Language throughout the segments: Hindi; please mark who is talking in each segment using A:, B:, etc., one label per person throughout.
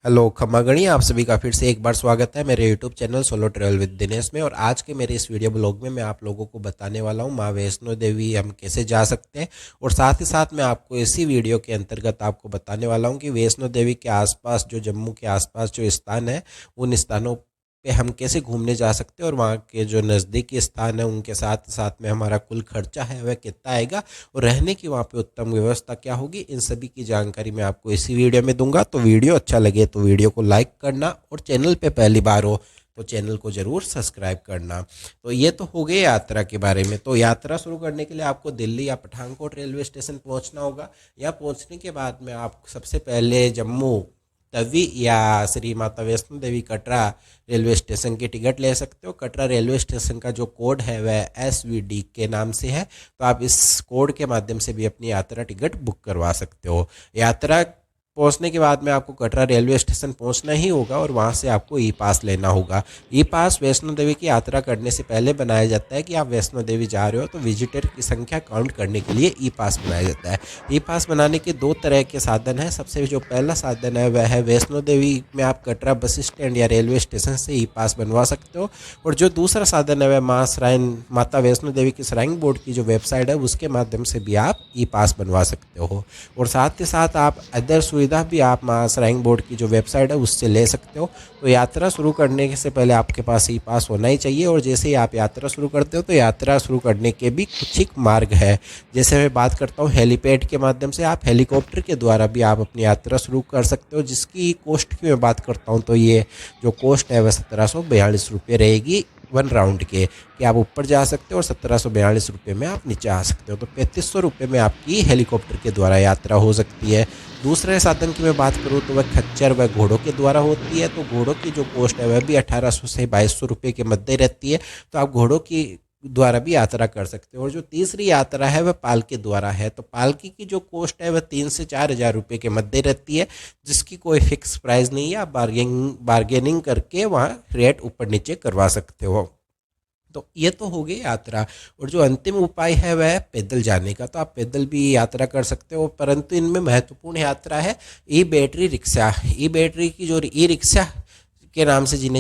A: हेलो खम्मागणी, आप सभी का फिर से एक बार स्वागत है मेरे YouTube channel solo travel with Dinesh में। और आज के मेरे इस वीडियो ब्लॉग में मैं आप लोगों को बताने वाला हूँ माँ वैष्णो देवी हम कैसे जा सकते हैं। और साथ ही साथ मैं आपको इसी वीडियो के अंतर्गत आपको बताने वाला हूँ कि वैष्णो देवी के आसपास जो जम्मू के आसपास जो स्थान है उन स्थानों पे हम कैसे घूमने जा सकते हैं और वहाँ के जो नज़दीकी स्थान है उनके साथ साथ में हमारा कुल खर्चा है वह कितना आएगा और रहने की वहाँ पे उत्तम व्यवस्था क्या होगी, इन सभी की जानकारी मैं आपको इसी वीडियो में दूंगा। तो वीडियो अच्छा लगे तो वीडियो को लाइक करना और चैनल पे पहली बार हो तो चैनल को ज़रूर सब्सक्राइब करना। तो ये तो हो गई यात्रा के बारे में। तो यात्रा शुरू करने के लिए आपको दिल्ली या पठानकोट रेलवे स्टेशन पहुंचना होगा। यहाँ पहुंचने के बाद में आप सबसे पहले जम्मू तवी या श्री माता वैष्णो देवी कटरा रेलवे स्टेशन की टिकट ले सकते हो। कटरा रेलवे स्टेशन का जो कोड है वह SVD के नाम से है, तो आप इस कोड के माध्यम से भी अपनी यात्रा टिकट बुक करवा सकते हो। यात्रा पहुंचने के बाद में आपको कटरा रेलवे स्टेशन पहुंचना ही होगा और वहां से आपको ई पास लेना होगा। ई पास वैष्णो देवी की यात्रा करने से पहले बनाया जाता है कि आप वैष्णो देवी जा रहे हो तो विजिटर की संख्या काउंट करने के लिए ई पास बनाया जाता है। ई पास बनाने के दो तरह के साधन हैं। सबसे जो पहला साधन है वह है वैष्णो देवी में आप कटरा बस स्टैंड या रेलवे स्टेशन से ई पास बनवा सकते हो। और जो दूसरा साधन है वह माता वैष्णो देवी की श्राइन बोर्ड की जो वेबसाइट है उसके माध्यम से भी आप ई पास बनवा सकते हो। और साथ ही साथ आप अदर सुविधा भी आप माँ श्राइन बोर्ड की जो वेबसाइट है उससे ले सकते हो। तो यात्रा शुरू करने से पहले आपके पास ई पास होना ही चाहिए। और जैसे ही आप यात्रा शुरू करते हो तो यात्रा शुरू करने के भी कुछ एक मार्ग है। जैसे मैं बात करता हूँ हेलीपैड के माध्यम से, आप हेलीकॉप्टर के द्वारा भी आप अपनी यात्रा शुरू कर सकते हो। जिसकी कॉस्ट की मैं बात करता हूँ तो ये जो कॉस्ट है वह 1742 रुपये रहेगी वन राउंड के, कि आप ऊपर जा सकते हो और 1742 रुपये में आप नीचे आ सकते हो। तो 3500 रुपये में आपकी हेलीकॉप्टर के द्वारा यात्रा हो सकती है। दूसरे साधन की मैं बात करूँ तो वह खच्चर व घोड़ों के द्वारा होती है। तो घोड़ों की जो कॉस्ट है वह भी 1800 से 2200 रुपये के मध्य रहती है। तो आप घोड़ों की द्वारा भी यात्रा कर सकते हो। और जो तीसरी यात्रा है वह पालकी द्वारा है। तो पालकी की जो कॉस्ट है वह 3 से 4 हज़ार रुपये के मध्य रहती है, जिसकी कोई फिक्स प्राइस नहीं है। आप बार्गेनिंग करके वहाँ रेट ऊपर नीचे करवा सकते हो। तो ये तो हो गई यात्रा। और जो अंतिम उपाय है वह है पैदल जाने का। तो आप पैदल भी यात्रा कर सकते हो, परंतु इनमें महत्वपूर्ण यात्रा है ई बैटरी रिक्शा। ई बैटरी की जो ई रिक्शा के नाम से जाना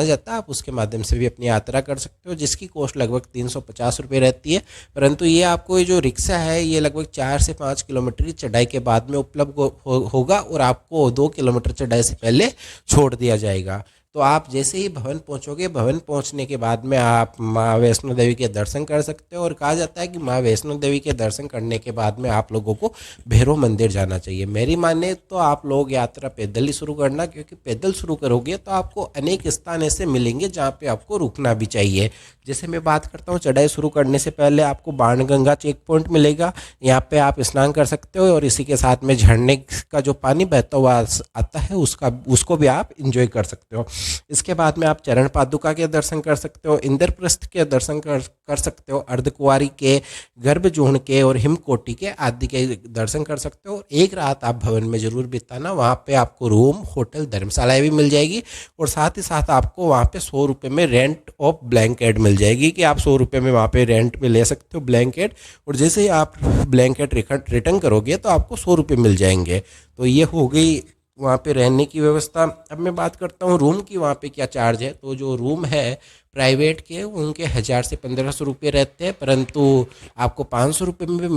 A: जाता है, आप उसके माध्यम से भी अपनी यात्रा कर सकते हो, जिसकी कॉस्ट लगभग 350 रुपये रहती है। परंतु ये आपको ये जो रिक्शा है ये लगभग 4 से 5 किलोमीटर की चढ़ाई के बाद में उपलब्ध होगा और आपको 2 किलोमीटर चढ़ाई से पहले छोड़ दिया जाएगा। तो आप जैसे ही भवन पहुंचोगे, भवन पहुंचने के बाद में आप माँ वैष्णो देवी के दर्शन कर सकते हो। और कहा जाता है कि माँ वैष्णो देवी के दर्शन करने के बाद में आप लोगों को भैरव मंदिर जाना चाहिए। मेरी माने तो आप लोग यात्रा पैदल ही शुरू करना, क्योंकि पैदल शुरू करोगे तो आपको अनेक स्थान ऐसे मिलेंगे जहाँ पे आपको रुकना भी चाहिए। जैसे मैं बात करता हूँ, चढ़ाई शुरू करने से पहले आपको बाणगंगा चेक पॉइंट मिलेगा। यहाँ पे आप स्नान कर सकते हो और इसी के साथ में झरने का जो पानी बहता हुआ आता है उसको भी आप इंजॉय कर सकते हो। इसके बाद में आप चरण पादुका के दर्शन कर सकते हो, इंद्रप्रस्थ के दर्शन कर सकते हो, अर्धकुंवारी के, गर्भजूण के और हिमकोटि के आदि के दर्शन कर सकते हो। एक रात आप भवन में जरूर बिताना, वहाँ पे आपको रूम, होटल, धर्मशालाएं भी मिल जाएगी। और साथ ही साथ आपको वहाँ पे 100 रुपये में रेंट ऑफ ब्लैंकेट मिल जाएगी, कि आप 100 रुपये में वहाँ पे रेंट पे ले सकते हो ब्लैंकेट। और जैसे ही आप ब्लैंकेट रिटर्न करोगे तो आपको 100 रुपये मिल जाएंगे। तो ये हो गई वहाँ पे रहने की व्यवस्था। अब मैं बात करता हूँ रूम की, वहाँ पे क्या चार्ज है। तो जो रूम है प्राइवेट के उनके 1000 से 1500 रुपये रहते हैं, परंतु आपको 500 रुपये में भी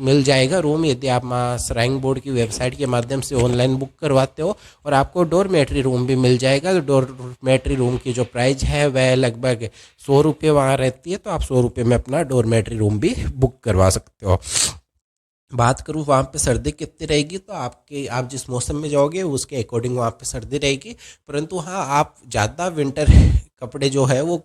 A: मिल जाएगा रूम, यदि आप माँ श्राइन बोर्ड की वेबसाइट के माध्यम से ऑनलाइन बुक करवाते हो। और आपको डोरमेट्री रूम भी मिल जाएगा। तो डोरमेट्री रूम की जो प्राइस है वह लगभग 100 रुपये वहाँ रहती है। तो आप 100 रुपये में अपना डोरमेट्री रूम भी बुक करवा सकते हो। बात करूँ वहाँ पे सर्दी कितनी रहेगी, तो आप जिस मौसम में जाओगे उसके अकॉर्डिंग वहाँ पे सर्दी रहेगी। परंतु हाँ, आप ज़्यादा विंटर कपड़े जो है वो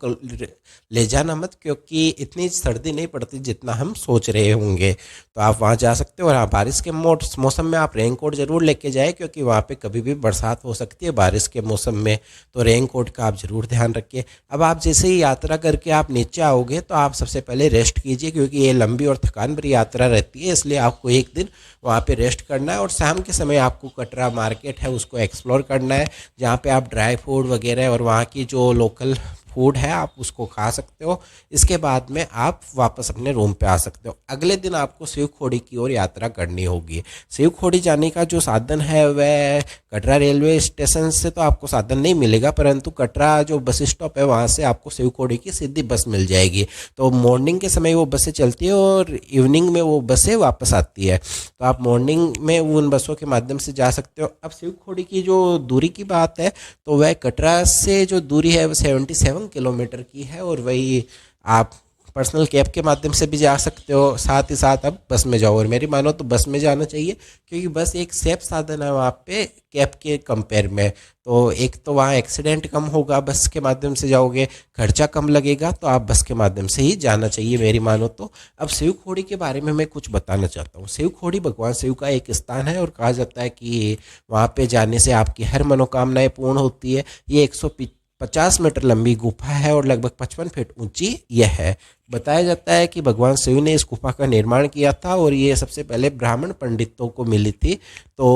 A: ले जाना मत, क्योंकि इतनी सर्दी नहीं पड़ती जितना हम सोच रहे होंगे। तो आप वहाँ जा सकते हो। और हाँ, बारिश के मौसम में आप रेनकोट ज़रूर लेके जाए, क्योंकि वहाँ पे कभी भी बरसात हो सकती है बारिश के मौसम में। तो रेनकोट का आप ज़रूर ध्यान रखिए। अब आप जैसे ही यात्रा करके आप नीचे आओगे तो आप सबसे पहले रेस्ट कीजिए, क्योंकि ये लंबी और थकान भरी यात्रा रहती है, इसलिए आपको एक दिन वहाँ पे रेस्ट करना है। और शाम के समय आपको कटरा मार्केट है उसको एक्सप्लोर करना है, जहाँ पे आप ड्राई फ्रूट वगैरह और वहाँ की जो लोकल फूड है आप उसको खा सकते हो। इसके बाद में आप वापस अपने रूम पे आ सकते हो। अगले दिन आपको शिवखोड़ी की ओर यात्रा करनी होगी। शिवखोड़ी जाने का जो साधन है वह कटरा रेलवे स्टेशन से तो आपको साधन नहीं मिलेगा, परंतु कटरा जो बस स्टॉप है वहाँ से आपको शिवखोड़ी की सीधी बस मिल जाएगी। तो मॉर्निंग के समय वो बसें चलती है और इवनिंग में वो बसें वापस आती है। तो आप मॉर्निंग में उन बसों के माध्यम से जा सकते हो। अब शिवखोड़ी की जो दूरी की बात है तो वह कटरा से जो दूरी है वो 77 किलोमीटर की है, और वही आप पर्सनल कैब के माध्यम से भी जा सकते हो, साथ ही साथ अब बस में जाओ। और मेरी मानो तो बस में जाना चाहिए, क्योंकि बस एक सेफ साधन है वहाँ पे कैब के कंपेयर में। तो एक तो वहाँ एक्सीडेंट कम होगा, बस के माध्यम से जाओगे, खर्चा कम लगेगा, तो आप बस के माध्यम से ही जाना चाहिए मेरी मानो तो। अब शिवखोड़ी के बारे में मैं कुछ बताना चाहता हूँ। शिवखोड़ी भगवान शिव का एक स्थान है और कहा जाता है कि वहाँ पे जाने से आपकी हर मनोकामनाएं पूर्ण होती है। ये 150 मीटर लंबी गुफा है और लगभग 55 फीट ऊंची यह है। बताया जाता है कि भगवान शिव ने इस गुफा का निर्माण किया था और ये सबसे पहले ब्राह्मण पंडितों को मिली थी। तो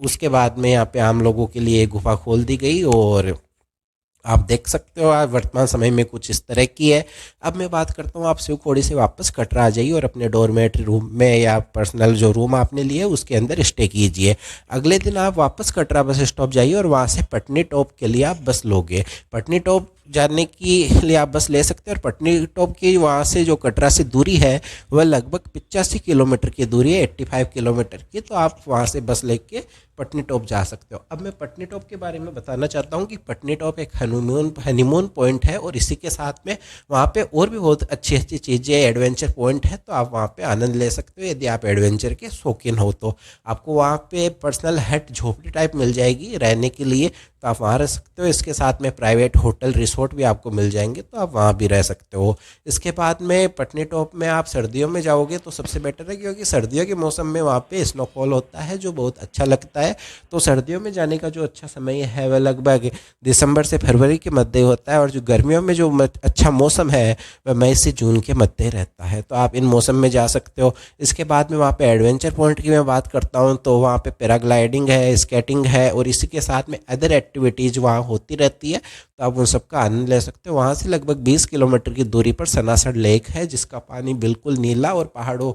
A: उसके बाद में यहाँ पे आम लोगों के लिए गुफा खोल दी गई और आप देख सकते हो आज वर्तमान समय में कुछ इस तरह की है। अब मैं बात करता हूँ, आप शिवखोड़ी से वापस कटरा आ जाइए और अपने डोरमेट्री रूम में या पर्सनल जो रूम आपने लिए उसके अंदर स्टे कीजिए। अगले दिन आप वापस कटरा बस स्टॉप जाइए और वहाँ से पटनी टॉप के लिए आप बस लोगे। पटनी टॉप जाने के लिए आप बस ले सकते हैं और पटनी टॉप की वहाँ से जो कटरा से दूरी है वह लगभग 85 किलोमीटर की दूरी है, 85 किलोमीटर की। तो आप वहाँ से बस लेके पटनी टॉप जा सकते हो। अब मैं पटनी टॉप के बारे में बताना चाहता हूँ कि पटनी टॉप एक हनीमून पॉइंट है और इसी के साथ में वहाँ पे और भी बहुत अच्छी अच्छी चीज़ें एडवेंचर पॉइंट है, तो आप वहाँ पे आनंद ले सकते हो। यदि आप एडवेंचर के शौकीन हो तो आपको वहाँ पे पर्सनल हट झोपड़ी टाइप मिल जाएगी रहने के लिए, तो आप वहाँ रह सकते हो। इसके साथ में प्राइवेट होटल रिसोर्ट भी आपको मिल जाएंगे, तो आप वहाँ भी रह सकते हो। इसके बाद में पटनी टॉप में आप सर्दियों में जाओगे तो सबसे बेटर है, क्योंकि सर्दियों के मौसम में वहाँ पे स्नोफॉल होता है जो बहुत अच्छा लगता है। तो सर्दियों में जाने का जो अच्छा समय है वह लगभग दिसंबर से फरवरी के मध्य होता है, और जो गर्मियों में जो अच्छा मौसम है वह मई से जून के मध्य रहता है। तो आप इन मौसम में जा सकते हो। इसके बाद में वहाँ पे एडवेंचर पॉइंट की मैं बात करता हूँ तो वहाँ पे पैराग्लाइडिंग है, स्केटिंग है और इसी के साथ में अदर एक्टिविटीज़ वहाँ होती रहती है, तो आप उन सब का आनंद ले सकते हो। वहाँ से लगभग 20 किलोमीटर की दूरी पर सनासर लेक है, जिसका पानी बिल्कुल नीला और पहाड़ों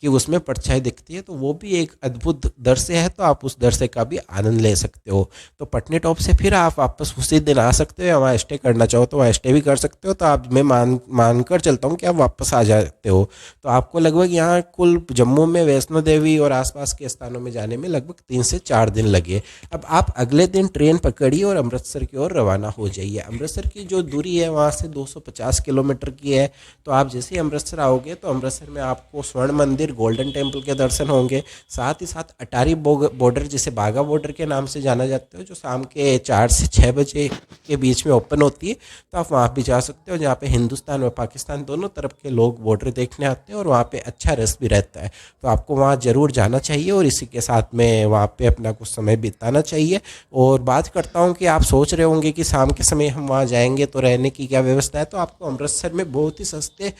A: कि उसमें परछाई दिखती है, तो वो भी एक अद्भुत दृश्य है, तो आप उस दृश्य का भी आनंद ले सकते हो। तो पटनी टॉप से फिर आप वापस उसी दिन आ सकते हो, या वहाँ स्टे करना चाहो तो वहाँ स्टे भी कर सकते हो। तो आप मैं मानकर चलता हूँ कि आप वापस आ जाते हो। तो आपको लगभग यहाँ कुल जम्मू में वैष्णो देवी और आसपास के स्थानों में जाने में लगभग 3 से 4 दिन लगे। अब आप अगले दिन ट्रेन पकड़िए और अमृतसर की ओर रवाना हो जाइए। अमृतसर की जो दूरी है वहाँ से 250 किलोमीटर की है। तो आप जैसे ही अमृतसर आओगे तो अमृतसर में आपको स्वर्ण मंदिर, गोल्डन टेम्पल के दर्शन होंगे। साथ ही साथ अटारी बॉर्डर, जिसे बाघा बॉर्डर के नाम से जाना जाता है, जो शाम के 4 से 6 बजे के बीच में ओपन होती है, तो आप वहाँ भी जा सकते हो, जहाँ पे हिंदुस्तान और पाकिस्तान दोनों तरफ के लोग बॉर्डर देखने आते हैं और वहाँ पे अच्छा रस भी रहता है। तो आपको वहाँ ज़रूर जाना चाहिए और इसी के साथ में वहाँ पे अपना कुछ समय बिताना चाहिए। और बात करता हूँ कि आप सोच रहे होंगे कि शाम के समय हम वहाँ जाएंगे तो रहने की क्या व्यवस्था है, तो आपको अमृतसर में बहुत ही सस्ते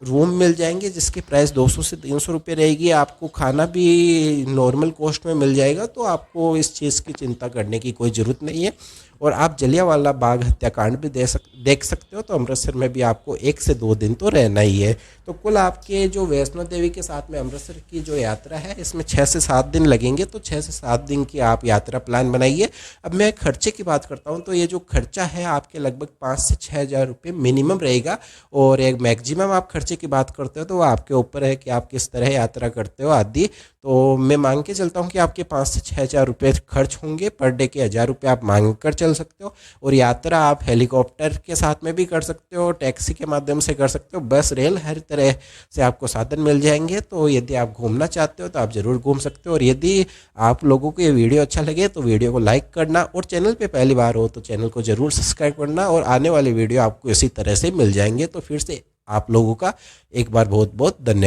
A: रूम मिल जाएंगे, जिसकी प्राइस 200 से 300 रुपये रहेगी। आपको खाना भी नॉर्मल कॉस्ट में मिल जाएगा, तो आपको इस चीज़ की चिंता करने की कोई ज़रूरत नहीं है। और आप जलियांवाला बाग हत्याकांड भी देख सकते हो। तो अमृतसर में भी आपको 1 से 2 दिन तो रहना ही है। तो कुल आपके जो वैष्णो देवी के साथ में अमृतसर की जो यात्रा है इसमें 6 से 7 दिन लगेंगे। तो 6 से 7 दिन की आप यात्रा प्लान बनाइए। अब मैं खर्चे की बात करता हूँ, तो ये जो खर्चा है आपके लगभग 5 से 6 हज़ार रुपये मिनिमम रहेगा। और एक मैक्सिमम आप खर्चे की बात करते हो तो वो आपके ऊपर है कि आप किस तरह यात्रा करते हो आदि। तो मैं मांग के चलता हूँ कि आपके 5 से 6 हज़ार रुपये खर्च होंगे। पर डे के 1000 रुपये आप मांग कर चल सकते हो। और यात्रा आप हेलीकॉप्टर के साथ में भी कर सकते हो, टैक्सी के माध्यम से कर सकते हो, बस रेल हर तरह से आपको साधन मिल जाएंगे। तो यदि आप घूमना चाहते हो तो आप ज़रूर घूम सकते हो। और यदि आप लोगों को ये वीडियो अच्छा लगे तो वीडियो को लाइक करना, और चैनल पे पहली बार हो तो चैनल को ज़रूर सब्सक्राइब करना। और आने वाले वीडियो आपको इसी तरह से मिल जाएंगे। तो फिर से आप लोगों का एक बार बहुत बहुत धन्यवाद।